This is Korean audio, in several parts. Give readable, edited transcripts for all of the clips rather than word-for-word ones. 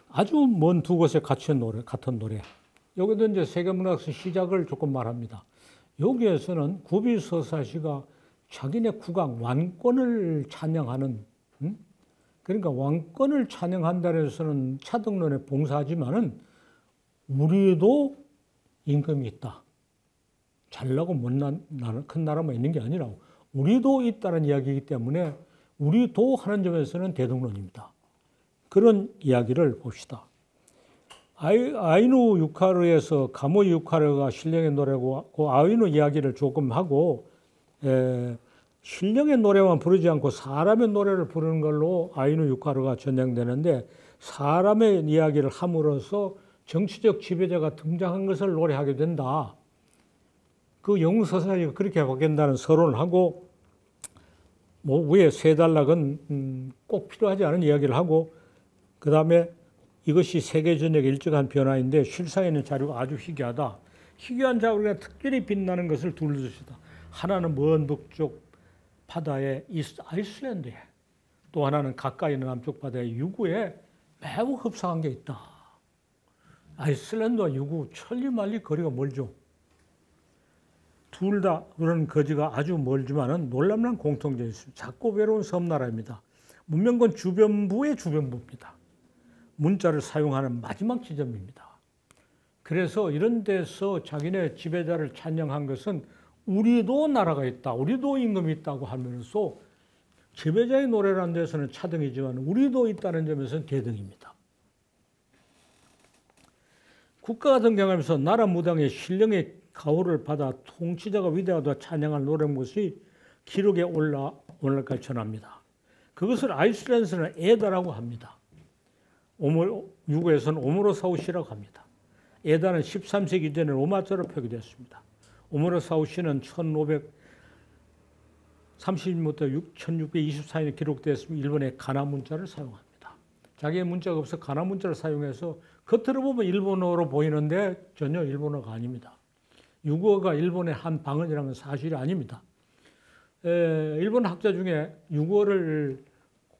아주 먼 두 곳에 같은 노래. 여기도 이제 세계문학의 시작을 조금 말합니다. 여기에서는 구비서사시가 자기네 국왕 왕권을 찬양하는, 그러니까 왕권을 찬양한다는 데서는 차등론에 봉사하지만은 우리도 임금이 있다. 잘나고 못난 큰 나라만 있는 게 아니라 우리도 있다는 이야기이기 때문에 우리도 하는 점에서는 대등론입니다. 그런 이야기를 봅시다. 아이누 유카르에서 가모 유카르가 신령의 노래고 그 아이누 이야기를 조금 하고 신령의 노래만 부르지 않고 사람의 노래를 부르는 걸로 아이누 유카르가 전향되는데 사람의 이야기를 함으로써 정치적 지배자가 등장한 것을 노래하게 된다. 그 영웅서사가 그렇게 바뀐다는 서론을 하고 뭐 위에 세 단락은 꼭 필요하지 않은 이야기를 하고 그 다음에 이것이 세계전역의 일정한 변화인데 실상에 있는 자료가 아주 희귀하다. 희귀한 자료가 특별히 빛나는 것을 둘 줍시다. 하나는 먼 북쪽 바다의 아이슬란드에 또 하나는 가까이 있는 남쪽 바다의 유구에 매우 흡사한 게 있다. 아이슬란드와 유구 천리만리 거리가 멀죠. 둘 다 그런 거지가 아주 멀지만은 놀랍는 공통점이 있습니다. 작고 외로운 섬나라입니다. 문명권 주변부의 주변부입니다. 문자를 사용하는 마지막 지점입니다. 그래서 이런 데서 자기네 지배자를 찬양한 것은 우리도 나라가 있다, 우리도 임금이 있다고 하면서 지배자의 노래라는 데서는 차등이지만 우리도 있다는 점에서는 대등입니다. 국가가 등장하면서 나라 무당의 신령의 가호를 받아 통치자가 위대하다 찬양할 노래인 것이 기록에 오늘까지 전합니다. 그것을 아이슬란드에서는 에다라고 합니다. 유구에서는 오모로사우시라고 합니다. 에다는 13세기 전에 로마자로 표기되었습니다. 오모로사우시는 1530년부터 1624년에 기록되었으면 일본의 가나 문자를 사용합니다. 자기의 문자가 없어 가나 문자를 사용해서 겉으로 보면 일본어로 보이는데 전혀 일본어가 아닙니다. 유구어가 일본의 한 방언이라는 사실이 아닙니다. 일본 학자 중에 유구어를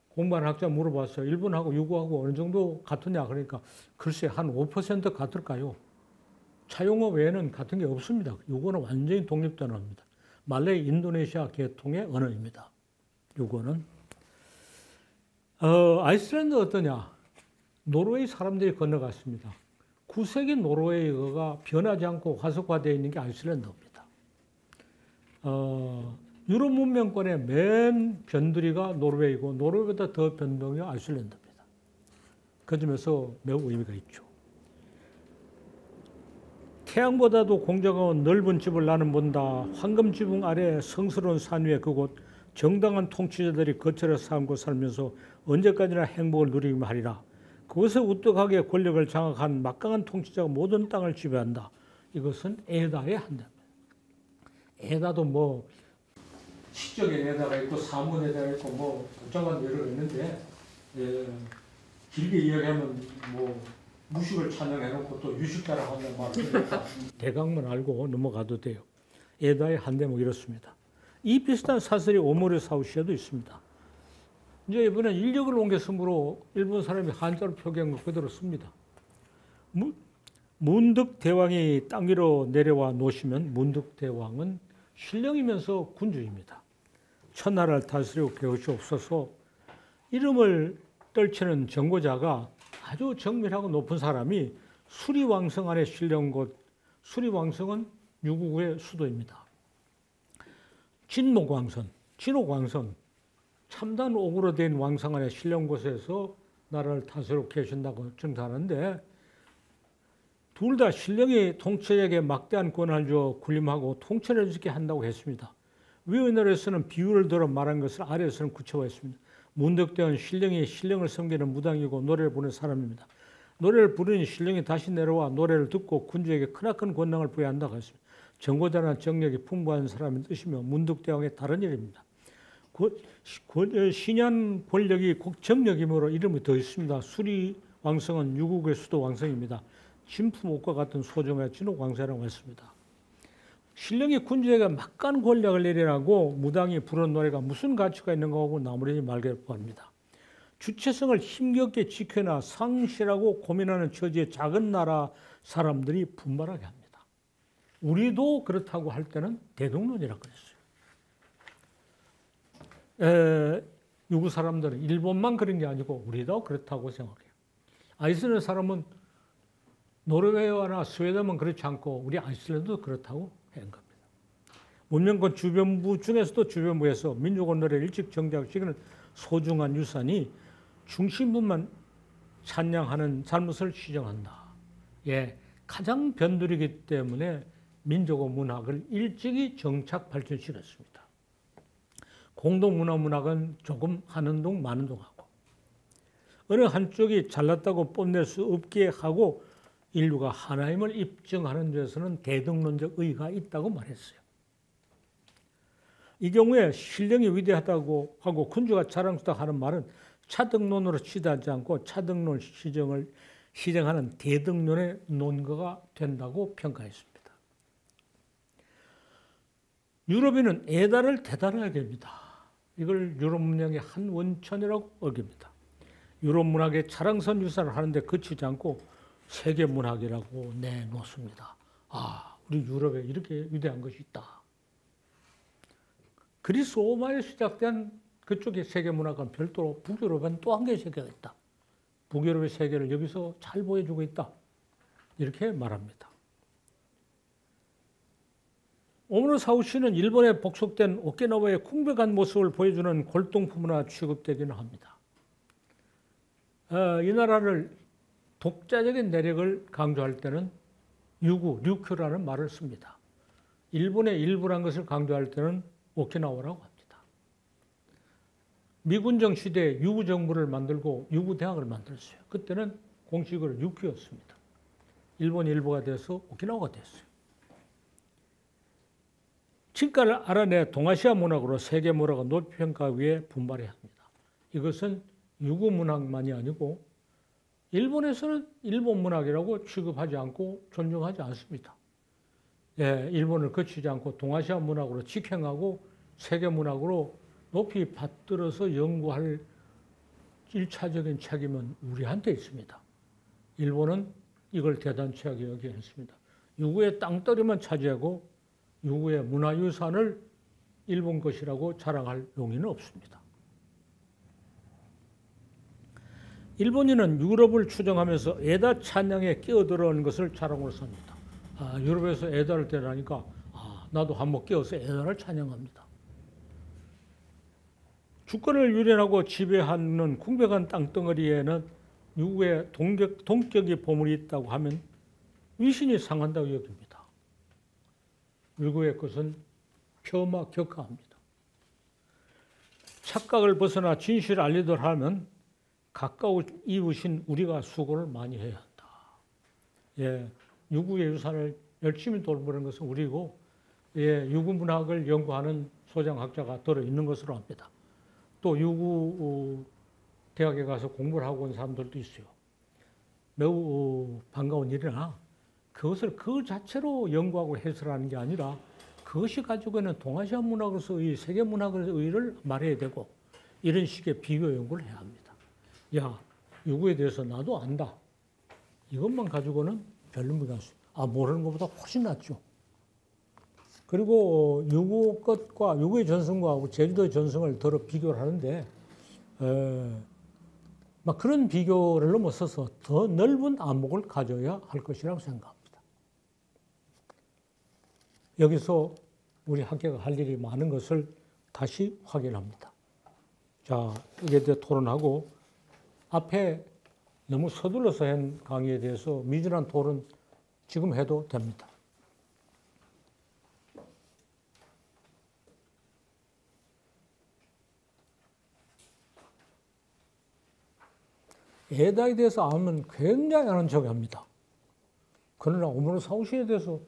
공부하는 학자 물어봤어요. 일본하고 유구하고 어느 정도 같으냐 그러니까 글쎄 한 5% 같을까요? 차용어 외에는 같은 게 없습니다. 유구어는 완전히 독립된 언어입니다. 말레이 인도네시아 계통의 언어입니다. 유구어는. 아이슬란드 어떠냐? 노르웨이 사람들이 건너갔습니다. 9세기 노르웨이어가 변하지 않고 화석화되어 있는 게 아이슬란드입니다. 유럽 문명권의 맨 변두리가 노르웨이고 노르웨이보다 더 변동이 아이슬란드입니다. 그 점에서 매우 의미가 있죠. 태양보다도 공정한 넓은 집을 나는 본다. 황금 지붕 아래 성스러운 산 위에 그곳 정당한 통치자들이 거처를 삼고 살면서 언제까지나 행복을 누리기만 하리라. 그것에 우뚝하게 권력을 장악한 막강한 통치자가 모든 땅을 지배한다. 이것은 에다의 한대입니다. 에다도 뭐 시적인 에다가 있고 사문 에다가 있고 뭐 복잡한 예가 있는데 길게 이야기하면 뭐 무식을 찬양해놓고 또 유식자라고 한다는 말을 대강만 알고 넘어가도 돼요. 에다의 한대목 이렇습니다. 이 비슷한 사설이 오모리사우시에도 있습니다. 이제 이번에 인력을 옮겨 쓰므로 일본 사람이 한자로 표기한 것 그대로 씁니다. 문득대왕이 땅 위로 내려와 놓으시면 문득대왕은 신령이면서 군주입니다. 천하를 다스리고 계시옵소서. 이름을 떨치는 정고자가 아주 정밀하고 높은 사람이 수리왕성 안에 신령 곳, 수리왕성은 유구의 수도입니다. 진옥왕성, 참단 옥으로 된 왕성 안에 신령 곳에서 나라를 다스리고 계신다고 증언하는데 둘 다 신령이 통치자에게 막대한 권한을 주어 군림하고 통치를 해주게 한다고 했습니다. 위의 노래에서는 비유를 들어 말한 것을 아래에서는 구체화했습니다. 문득대원 신령이 신령을 섬기는 무당이고 노래를 부르는 사람입니다. 노래를 부르니 신령이 다시 내려와 노래를 듣고 군주에게 크나큰 권능을 부여한다고 했습니다. 정고자나 정력이 풍부한 사람의 뜻이며 문득대왕의 다른 일입니다. 신현 권력이 곧 정력이므로 이름이 더 있습니다. 수리왕성은 유국의 수도 왕성입니다. 진품옥과 같은 소정의 진옥왕성이라고 했습니다. 신령이 군주에게 막강한 권력을 내리라고 무당이 부른 노래가 무슨 가치가 있는가 하고 나무라지 말게 구합니다. 주체성을 힘겹게 지켜나 상실하고 고민하는 처지의 작은 나라 사람들이 분발하게 합니다. 우리도 그렇다고 할 때는 대동론이라고 그랬어요. 유구 사람들은 일본만 그런 게 아니고 우리도 그렇다고 생각해요. 아이슬란드 사람은 노르웨이나 스웨덴만 그렇지 않고 우리 아이슬란드도 그렇다고 한 겁니다. 문명권 주변부 중에서도 주변부에서 민족 언어를 일찍 정착시키는 소중한 유산이 중심부만 찬양하는 잘못을 시정한다. 예, 가장 변두리기 때문에 민족어 문학을 일찍이 정착 발전시켰습니다. 공동문화문학은 조금 하는 동 마는 동 하고 어느 한쪽이 잘났다고 뽐낼 수 없게 하고 인류가 하나임을 입증하는 데서는 대등론적 의의가 있다고 말했어요. 이 경우에 신령이 위대하다고 하고 군주가 자랑스럽다 하는 말은 차등론으로 치닫지 않고 차등론 시정하는 대등론의 논거가 된다고 평가했습니다. 유럽인은 에다를 대단하게 합니다. 이걸 유럽 문명의 한 원천이라고 어깁니다. 유럽 문학의 자랑선 유산을 하는데 그치지 않고 세계 문학이라고 내놓습니다. 아, 우리 유럽에 이렇게 위대한 것이 있다. 그리스 로마에 시작된 그쪽의 세계 문학은 별도로 북유럽엔 또 한 개의 세계가 있다. 북유럽의 세계를 여기서 잘 보여주고 있다. 이렇게 말합니다. 오므로 사우시는 일본에 복속된 오키나와의 궁백한 모습을 보여주는 골동품으로 취급되기는 합니다. 이 나라를 독자적인 내력을 강조할 때는 유구, 류큐라는 말을 씁니다. 일본의 일부란 것을 강조할 때는 오키나와라고 합니다. 미군정 시대에 유구 정부를 만들고 유구 대학을 만들었어요. 그때는 공식으로 류큐였습니다. 일본이 일부가 돼서 오키나와가 됐어요. 진가를 알아내 동아시아 문학으로 세계 문학을 높이 평가 위해 분발해야 합니다. 이것은 유구 문학만이 아니고 일본에서는 일본 문학이라고 취급하지 않고 존중하지 않습니다. 예, 일본을 거치지 않고 동아시아 문학으로 직행하고 세계 문학으로 높이 받들어서 연구할 1차적인 책임은 우리한테 있습니다. 일본은 이걸 대단치하게 여기게 했습니다. 유구의 땅덩이만 차지하고 유구의 문화유산을 일본 것이라고 자랑할 용의는 없습니다. 일본인은 유럽을 추정하면서 에다 찬양에 끼어들어오는 것을 자랑으로 삽니다. 아, 유럽에서 에다를 대라니까 나도 한번 끼어서 에다를 찬양합니다. 주권을 유린하고 지배하는 궁백한 땅덩어리에는 유구의 동격의 보물이 있다고 하면 위신이 상한다고 여깁니다. 유구의 것은 폄하격하합니다. 착각을 벗어나 진실을 알리도록 하면 가까운 이웃인 우리가 수고를 많이 해야 한다. 예, 유구의 유산을 열심히 돌보는 것은 우리고, 예, 유구 문학을 연구하는 소장학자가 들어있는 것으로 압니다. 또 유구 대학에 가서 공부를 하고 온 사람들도 있어요. 매우 반가운 일이나 그것을 그 자체로 연구하고 해설하는 게 아니라 그것이 가지고 있는 동아시아 문학으로서의 세계 문학의 의의를 말해야 되고 이런 식의 비교 연구를 해야 합니다. 야, 유구에 대해서 나도 안다. 이것만 가지고는 별로 모르는 것보다 훨씬 낫죠. 그리고 유구 것과 유구의 전승과 제주도의 전승을 더러 비교를 하는데 막 그런 비교를 넘어서서 더 넓은 안목을 가져야 할 것이라고 생각합니다. 여기서 우리 학교가 할 일이 많은 것을 다시 확인합니다. 자, 이에 대해 토론하고 앞에 너무 서둘러서 한 강의에 대해서 미진한 토론 지금 해도 됩니다. 에다에 대해서 알면 굉장히 아는 척 합니다. 그러나 오므로 사우시에 대해서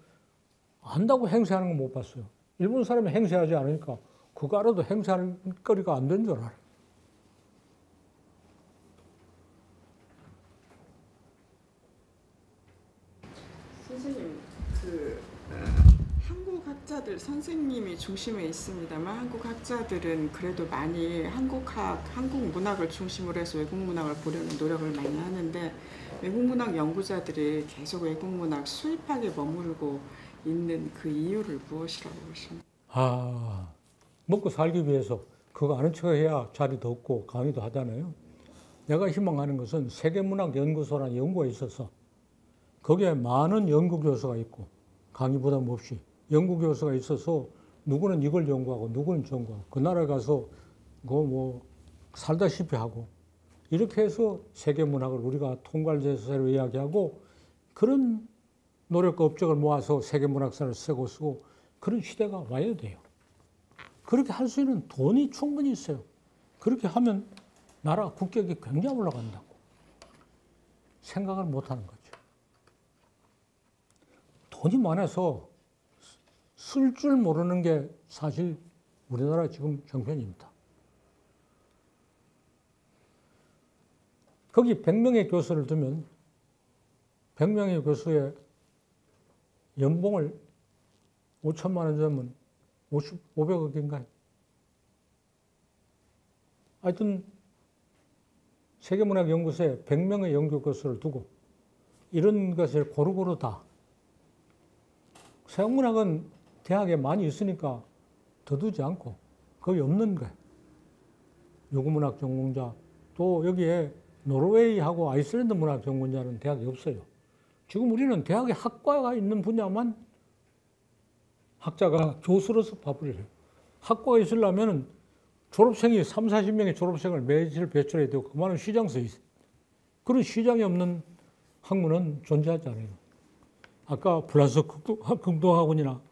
안다고 행세하는 건 못 봤어요. 일본 사람이 행세하지 않으니까 그거 알아도 행세할 거리가 안 된 줄 알아요. 선생님, 한국 같은 학자들, 선생님이 중심에 있습니다만 한국 학자들은 그래도 많이 한국 문학을 중심으로 해서 외국 문학을 보려는 노력을 많이 하는데 외국 문학 연구자들이 계속 외국 문학 수입학에 머무르고 있는 그 이유를 무엇이라고 보십니까? 먹고 살기 위해서 그거 아는 척 해야 자리도 없고 강의도 하잖아요. 내가 희망하는 것은 세계문학연구소라는 연구가 있어서 거기에 많은 연구교수가 있고 강의 부담 없이 연구교수가 있어서 누구는 이걸 연구하고 누구는 연구하고 그 나라에 가서 뭐 살다시피 하고 이렇게 해서 세계문학을 우리가 통괄제세로 이야기하고 그런 노력과 업적을 모아서 세계문학사를 쓰고 그런 시대가 와야 돼요. 그렇게 할 수 있는 돈이 충분히 있어요. 그렇게 하면 나라 국격이 굉장히 올라간다고 생각을 못하는 거죠. 돈이 많아서 쓸 줄 모르는 게 사실 우리나라 지금 형편입니다. 거기 100명의 교수를 두면 100명의 교수의 연봉을 5천만 원 주면 500억인가요? 하여튼 세계문학연구소에 100명의 연구교수를 두고 이런 것을 고루고루 다 서양문학은 대학에 많이 있으니까 더 두지 않고 거의 없는 거예요. 유구문학 전공자 또 여기에 노르웨이하고 아이슬란드 문학 전공자는 대학이 없어요. 지금 우리는 대학에 학과가 있는 분야만 학자가 교수로서 밥을 해요. 학과가 있으려면 졸업생이 30-40명의 졸업생을 매일 배출해야 되고 그만한 시장서 있어요. 그런 시장이 없는 학문은 존재하지 않아요. 아까 프랑스 극동학원이나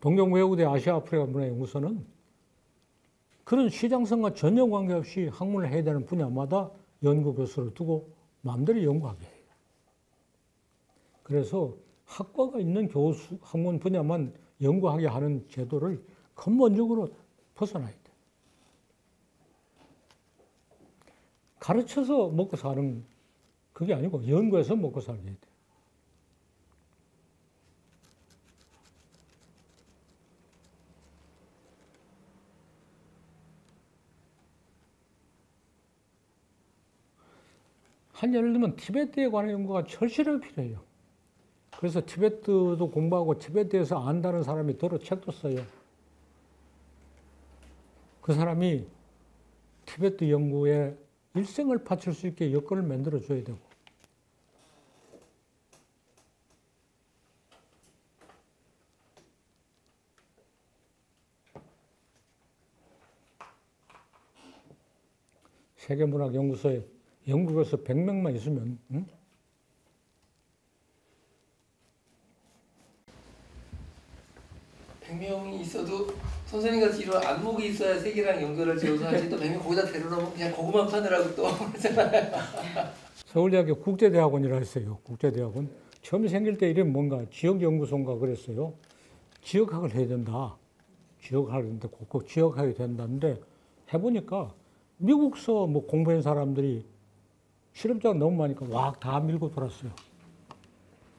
동경외국대 아시아-아프리카 문화연구소는 그런 시장성과 전혀 관계없이 학문을 해야 되는 분야마다 연구교수를 두고 마음대로 연구하게 해요. 그래서 학과가 있는 학문 분야만 연구하게 하는 제도를 근본적으로 벗어나야 돼. 가르쳐서 먹고 사는 그게 아니고 연구해서 먹고 살게 돼. 한 예를 들면 티베트에 관한 연구가 절실하게 필요해요. 그래서 티베트도 공부하고 티베트에서 안다는 사람이 도로 책도 써요. 그 사람이 티베트 연구에 일생을 바칠 수 있게 여건을 만들어 줘야 되고 세계문학연구소에 영국에서 100명만 있으면 100명이 있어도 선생님 같이 이런 안목이 있어야 세계랑 연결을 지어서 하지 또 100명 거기다 데려오면 그냥 고구마 파느라고 또 그러잖아요. 서울대학교 국제대학원이라 했어요. 국제대학원. 처음 생길 때 이름이 뭔가 지역연구소인가 그랬어요. 지역학을 해야 된다. 지역학을 했는데 꼭 지역학이 된다는데 해보니까 미국서 뭐 공부한 사람들이 실험자가 너무 많으니까 와 다 밀고 돌았어요.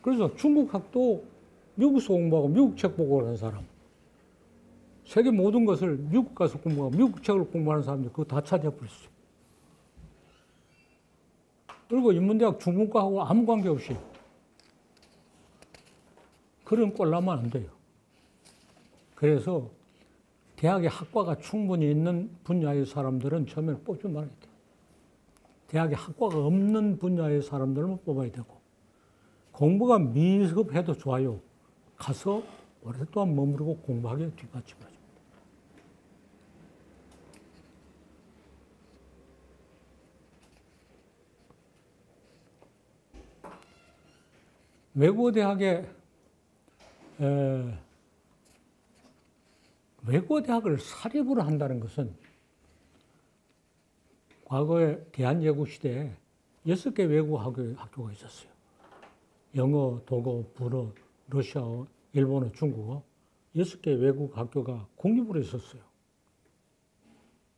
그래서 중국학도 미국서 공부하고 미국 책 보고 하는 사람. 세계 모든 것을 미국 가서 공부하고 미국 책을 공부하는 사람들 그거 다 차지해버렸어요. 그리고 인문대학 중국과하고 아무 관계없이 그런 꼴 나면 안 돼요. 그래서 대학에 학과가 충분히 있는 분야의 사람들은 처음에 뽑지 말아야 돼요. 대학에 학과가 없는 분야의 사람들만 뽑아야 되고 공부가 미흡해도 좋아요. 가서 오랫동안 머무르고 공부하게 뒷받침하죠. 외국어 대학에 외국어 대학을 사립으로 한다는 것은 과거에 대한제국 시대에 6개 외국어 학교가 있었어요. 영어, 독어, 불어, 러시아어, 일본어, 중국어 6개 외국 학교가 국립으로 있었어요.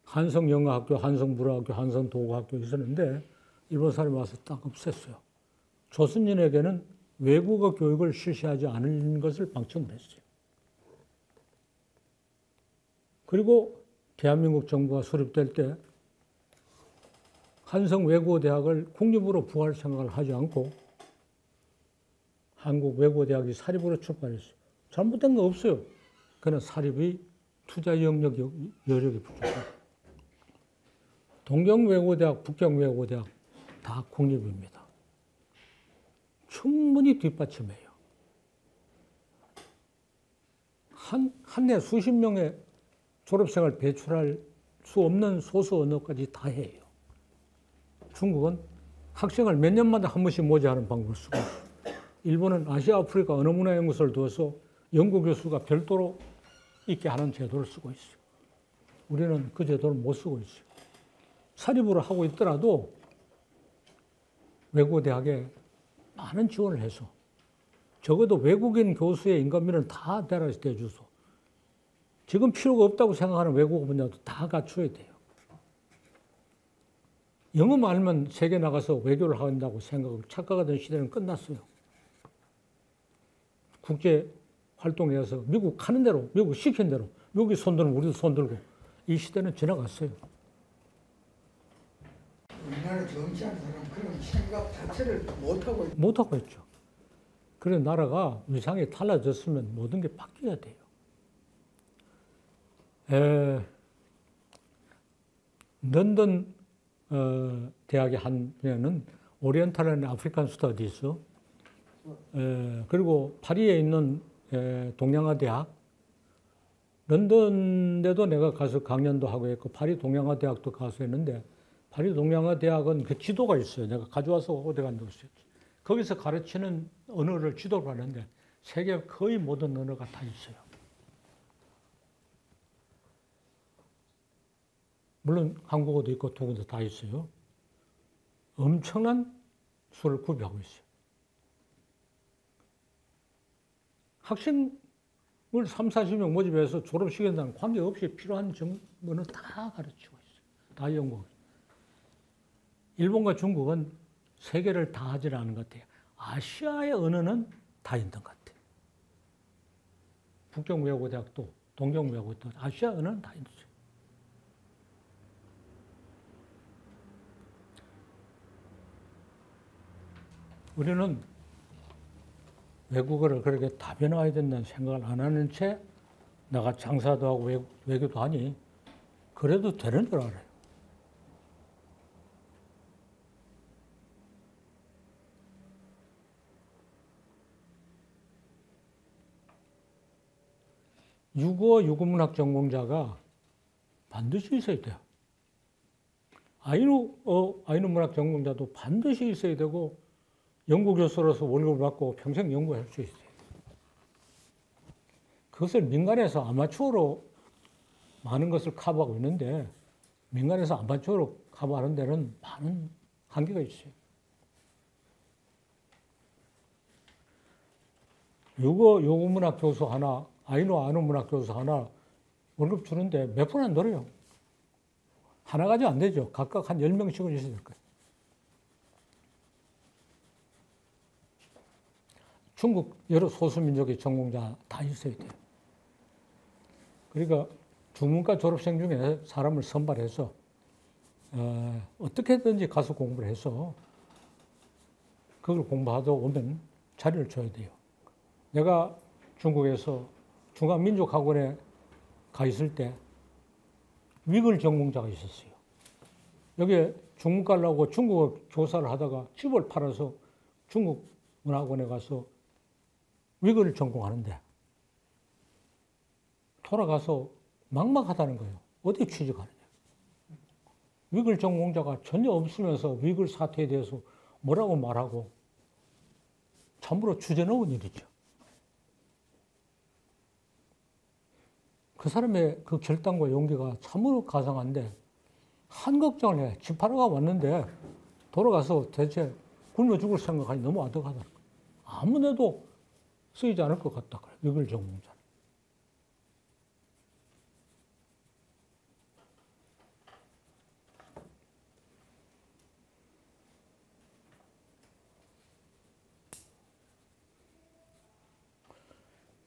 한성영어학교, 한성불어학교, 한성도고학교 있었는데 일본 사람이 와서 딱 없앴어요. 조선인에게는 외국어 교육을 실시하지 않은 것을 방침을 했어요. 그리고 대한민국 정부가 수립될 때 한성외국어대학을 국립으로 부활 생각을 하지 않고 한국외국어대학이 사립으로 출발했어요. 잘못된 거 없어요. 그러나 사립의 투자 여력이 부족해요. 동경외국어대학, 북경외국어대학 다 국립입니다. 충분히 뒷받침해요. 한 해 수십 명의 졸업생을 배출할 수 없는 소수 언어까지 다 해요. 중국은 학생을 몇 년마다 한 번씩 모집하는 방법을 쓰고 있어요. 일본은 아시아 아프리카 언어문화연구소를 두어서 연구 교수가 별도로 있게 하는 제도를 쓰고 있어요. 우리는 그 제도를 못 쓰고 있어요. 사립으로 하고 있더라도 외국어대학에 많은 지원을 해서 적어도 외국인 교수의 인건비는 다 대줘서 지금 필요가 없다고 생각하는 외국어 분야도 다 갖춰야 돼요. 영어만 알면 세계 나가서 외교를 한다고 생각을 착각하던 시대는 끝났어요. 국제 활동에서 미국 하는 대로, 미국 시킨 대로, 미국이 손들면 우리도 손들고 이 시대는 지나갔어요. 우리나라 정치하는 사람은 그런 생각 자체를 못하고 못하고 있죠. 그래서 나라가 위상이 달라졌으면 모든 게 바뀌어야 돼요. 런던 대학의 한 분야는 오리엔탈 앤 아프리칸 스터디스, 그리고 파리에 있는 동양화 대학, 런던에도 내가 가서 강연도 하고 했고 파리 동양화 대학도 가서 했는데 파리 동양화 대학은 그 지도가 있어요. 내가 가져와서 어디 간다고 했었지. 거기서 가르치는 언어를 지도를 하는데 세계 거의 모든 언어가 다 있어요. 물론 한국어도 있고 독어도 다 있어요. 엄청난 수를 구비하고 있어요. 학생을 3, 40명 모집해서 졸업시킨다는 관계없이 필요한 정보는 다 가르치고 있어요. 다 연구하고 있어요. 일본과 중국은 세계를 다 하지 않은 것 같아요. 아시아의 언어는 다 있는 것 같아요. 북경외국어대학도 동경외국어대학도 아시아 언어는 다 있어요. 우리는 외국어를 그렇게 다변화해야 된다는 생각을 안 하는 채 내가 장사도 하고 외교도 하니 그래도 되는 줄 알아요. 육어, 유구문학 전공자가 반드시 있어야 돼요. 아이누 문학 전공자도 반드시 있어야 되고 연구교수로서 월급을 받고 평생 연구할 수 있어요. 그것을 민간에서 아마추어로 많은 것을 커버하고 있는데 민간에서 아마추어로 커버하는 데는 많은 한계가 있어요. 육어, 유구문학 교수 하나, 아이누 문학 교수 하나 월급 주는데 몇 푼 안 들어요. 하나 가지고 안 되죠. 각각 한 10명씩은 있어야 될 거예요. 중국 여러 소수민족의 전공자 다 있어야 돼요. 그러니까 중문과 졸업생 중에 사람을 선발해서 어떻게든지 가서 공부를 해서 그걸 공부하다 오면 자리를 줘야 돼요. 내가 중국에서 중앙민족학원에 가 있을 때 위글 전공자가 있었어요. 여기에 중국 가려고 중국어 교사를 하다가 집을 팔아서 중국 문학원에 가서 위글을 전공하는데 돌아가서 막막하다는 거예요. 어디 취직하느냐. 위글 전공자가 전혀 없으면서 위글 사태에 대해서 뭐라고 말하고 참으로 주제넘은 일이죠. 그 사람의 그 결단과 용기가 참으로 가상한데 한 걱정을 해. 집 팔아가 왔는데 돌아가서 대체 굶어 죽을 생각하니 너무 아득하다. 아무데도 쓰이지 않을 것 같다. 위글 전공자는.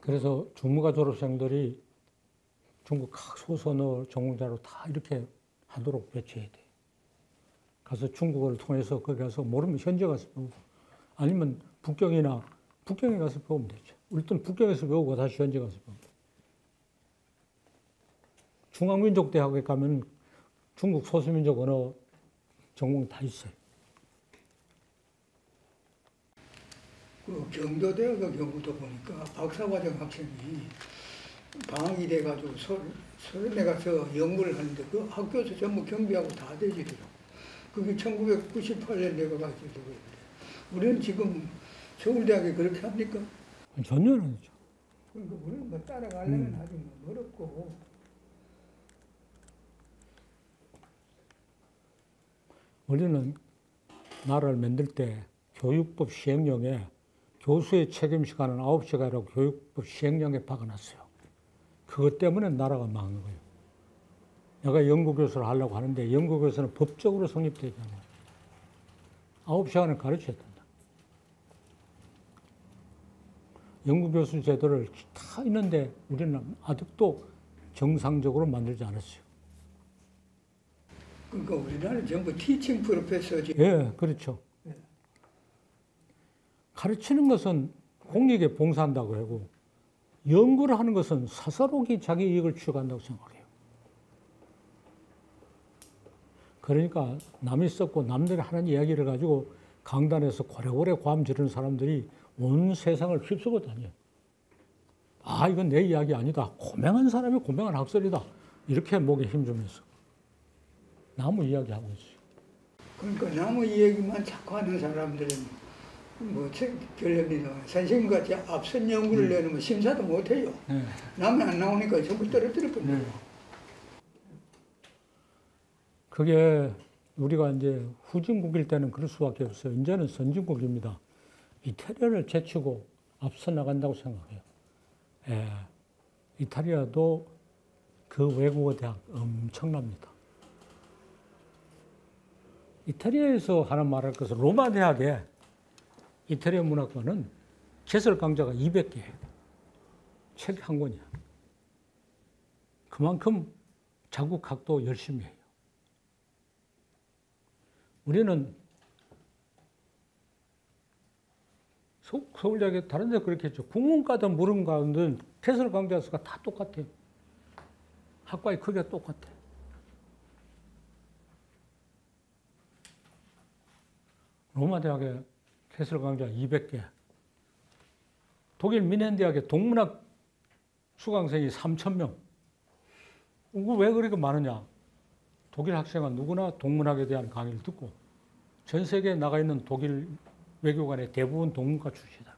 그래서 중문과 졸업생들이 중국 각 소선어 전공자로 다 이렇게 하도록 배치해야 돼. 가서 중국어를 통해서 거기 가서 모르면 현지 가서 배우고 아니면 북경에 가서 배우면 되죠. 우리는 북경에서 배우고 다시 현지 가서 배우고. 중앙민족대학에 가면 중국 소수민족 언어 전공 다 있어요. 그 경도대학의 경우도 보니까 박사과정 학생이 방학이 돼가지고 서울에 가서 연구를 하는데 그 학교에서 전부 경비하고 다 되지더라고. 그게 1998년 내가 가지고 그랬는데 우리는 지금 서울대학에 그렇게 합니까? 전혀 아니죠. 그러니까 우리는 뭐 따라가려면 아주 뭐 어렵고. 우리는 나라를 만들 때 교육법 시행령에 교수의 책임 시간은 9시간이라고 교육법 시행령에 박아놨어요. 그것 때문에 나라가 망한 거예요. 내가 연구교수를 하려고 하는데 연구교수는 법적으로 성립되잖아요. 9시간을 가르쳐야 된다. 연구교수 제도를 다 있는데 우리는 아직도 정상적으로 만들지 않았어요. 그러니까 우리나라는 전부 티칭 프로페서지. 예, 그렇죠. 가르치는 것은 공익에 봉사한다고 하고 연구를 하는 것은 사사로이 자기 이익을 추구한다고 생각해요. 그러니까 남이 썼고 남들이 하는 이야기를 가지고 강단에서 고래고래 고함 지르는 사람들이 온 세상을 휩쓰고 다녀요. 아, 이건 내 이야기 아니다. 고명한 사람이 고명한 학설이다. 이렇게 목에 힘주면서 나무 이야기하고 있어요. 그러니까 나무 얘기만 자꾸 하는 사람들은 뭐 결론이나 선생님같이 앞선 연구를 내놓으면 심사도 못해요. 네. 남이 안 나오니까 전부 떨어뜨릴 뿐이에요. 네. 그게 우리가 이제 후진국일 때는 그럴 수밖에 없어요. 이제는 선진국입니다. 이탈리아를 제치고 앞서 나간다고 생각해요. 예. 이탈리아도 그 외국어 대학 엄청납니다. 이탈리아에서 하나 말할 것은 로마 대학에 이탈리아 문학과는 개설 강좌가 200개예요. 책 한 권이야. 그만큼 자국학도 열심히 해요. 우리는 서울대학에 다른 데 그렇게 했죠. 국문과든 무릉과든 개설 강좌 수가 다 똑같아요. 학과의 크기가 똑같아. 로마 대학에 개설 강좌 200개. 독일 미넨대학에 동문학 수강생이 3,000명. 왜 그렇게 많으냐? 독일 학생은 누구나 동문학에 대한 강의를 듣고 전 세계에 나가 있는 독일 외교관의 대부분 동문과 출신이다.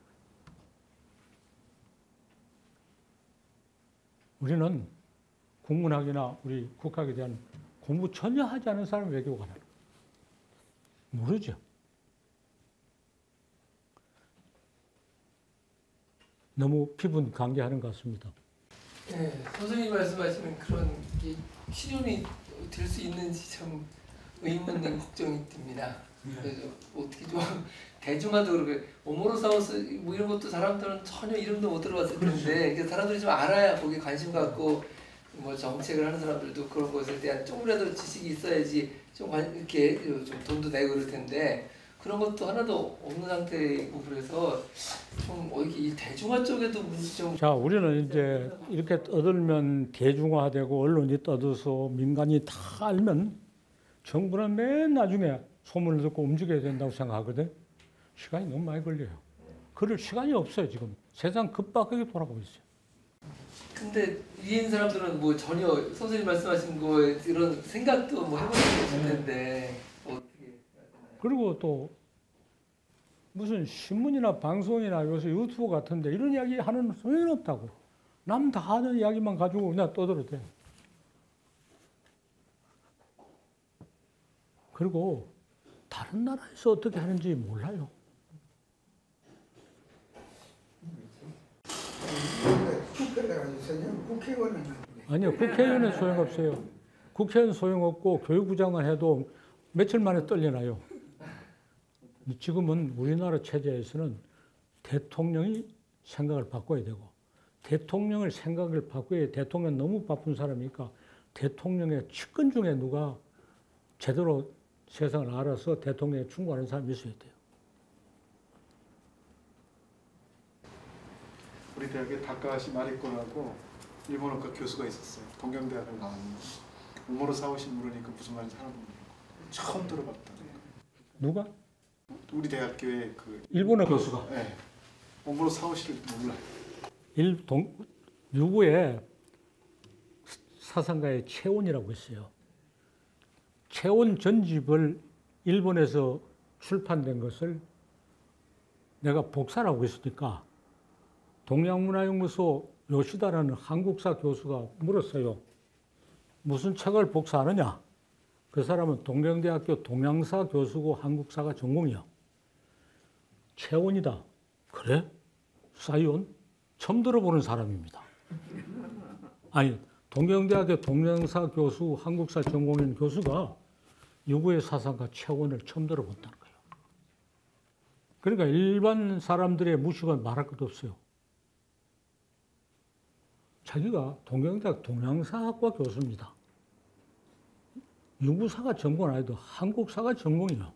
우리는 국문학이나 우리 국학에 대한 공부 전혀 하지 않은 사람 외교관을 모르죠. 너무 피분 강제하는 것 같습니다. 네, 선생님 말씀하시는 그런 게 실현이 될 수 있는지 참 의문과 걱정이 듭니다. 그래서 어떻게 좀 대중화도 그렇게 오모로사우루스 뭐 이런 것도 사람들은 전혀 이름도 못 들어봤을 텐데 그러니까 사람들이 좀 알아야 거기에 관심 갖고 뭐 정책을 하는 사람들도 그런 것에 대한 조금이라도 지식이 있어야지 좀 이렇게 좀 돈도 내고 그럴 텐데 그런 것도 하나도 없는 상태이고 그래서 좀 이 대중화 쪽에도 문제 좀. 자, 우리는 이제 이렇게 떠들면 대중화되고 언론이 떠들어서 민간이 다 알면 정부는 맨 나중에 소문을 듣고 움직여야 된다고 생각하거든. 시간이 너무 많이 걸려요. 그럴 시간이 없어요. 지금 세상 급박하게 돌아가고 있어요. 근데 위인 사람들은 뭐 전혀 선생님 말씀하신 거 이런 생각도 뭐 해본 적이 없을 텐데 어떻게. 그리고 또 무슨 신문이나 방송이나 요새 유튜브 같은데 이런 이야기 하는 소용이 없다고. 남 다 하는 이야기만 가지고 그냥 떠들어도 돼. 그리고 다른 나라에서 어떻게 하는지 몰라요. 아니요, 국회의원은 소용없어요. 국회의원 소용없고 교육부장만 해도 며칠 만에 떨려나요. 지금은 우리나라 체제에서는 대통령이 생각을 바꿔야 되고 대통령을 생각을 바꿔야 대통령 너무 바쁜 사람이니까 대통령의 측근 중에 누가 제대로 세상을 알아서 대통령에 충고하는 사람이 있어야 돼요. 우리 대학에 다카시 마리코라고 일본어과 교수가 있었어요. 동경대학을 나왔는데 오모로 사오시 물으니까 무슨 말인지 하나도 모르고 처음 들어봤다. 누가? 우리 대학교의 그 일본어 교수가. 네. 오모로 사오시를 몰라요. 유구에 사상가의 채원이라고 있어요. 채원 전집을 일본에서 출판된 것을 내가 복사를 하고 있으니까 동양문화연구소 요시다라는 한국사 교수가 물었어요. 무슨 책을 복사하느냐? 그 사람은 동경대학교 동양사 교수고 한국사가 전공이야. 채원이다. 그래? 사이온? 처음 들어보는 사람입니다. 아니, 동경대학교 동양사 교수, 한국사 전공인 교수가 유구의 사상가 채원을 처음 들어본다는 거예요. 그러니까 일반 사람들의 무식은 말할 것도 없어요. 자기가 동경대학 동양사학과 교수입니다. 유구사가 전공은 아니도 한국사가 전공이에요.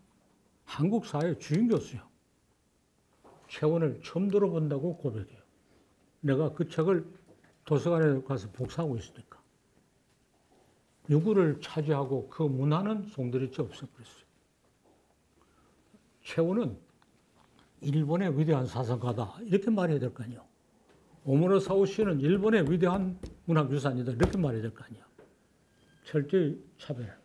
한국사의 주임 교수예요. 채원을 처음 들어본다고 고백해요. 내가 그 책을 도서관에 가서 복사하고 있으니까. 유구를 차지하고 그 문화는 송두리째 없애버렸어요. 채원은 일본의 위대한 사상가다. 이렇게 말해야 될 거 아니에요. 오모로 사오시는 일본의 위대한 문화유산이다. 이렇게 말해야 될 거 아니에요. 철저히 차별.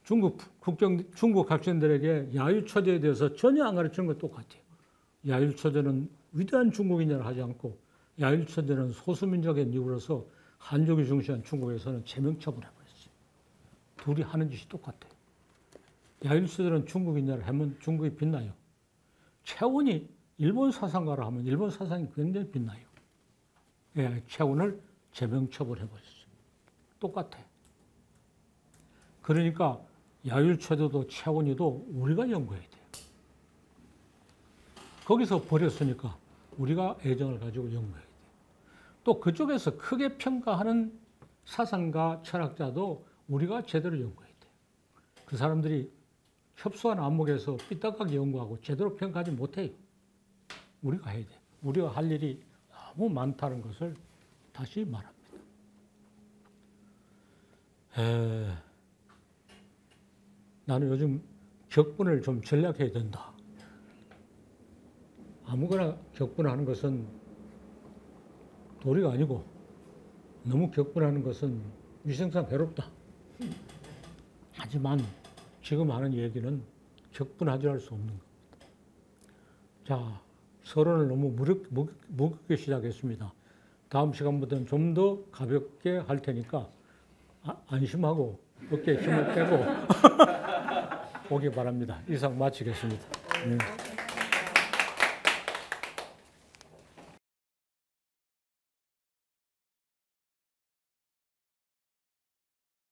중국 학생들에게 야유처제에 대해서 전혀 안 가르치는 것 똑같아요. 야유처제는 위대한 중국인이라 하지 않고 야유처제는 소수민족의 이유로서 한족이 중시한 중국에서는 제명처분해버렸어요. 둘이 하는 짓이 똑같아요. 야유처제는 중국인이라 하면 중국이 빛나요. 채원이 일본 사상가라 하면 일본 사상이 굉장히 빛나요. 예, 채원을 제명처분해버렸어요. 똑같아. 그러니까 야율처제도 채원이도 우리가 연구해야 돼요. 거기서 버렸으니까 우리가 애정을 가지고 연구해야 돼요. 또 그쪽에서 크게 평가하는 사상가, 철학자도 우리가 제대로 연구해야 돼요. 그 사람들이 협소한 안목에서 삐딱하게 연구하고 제대로 평가하지 못해요. 우리가 해야 돼요. 우리가 할 일이 너무 많다는 것을 다시 말합니다. 나는 요즘 격분을 좀 전략해야 된다. 아무거나 격분하는 것은 도리가 아니고 너무 격분하는 것은 위생상 괴롭다. 하지만 지금 하는 얘기는 격분하지 할 수 없는 겁니다. 자, 서론을 너무 무겁게 시작했습니다. 다음 시간부터는 좀 더 가볍게 할 테니까 안심하고 어깨에 힘을 빼고 오기 바랍니다. 이상 마치겠습니다. 네.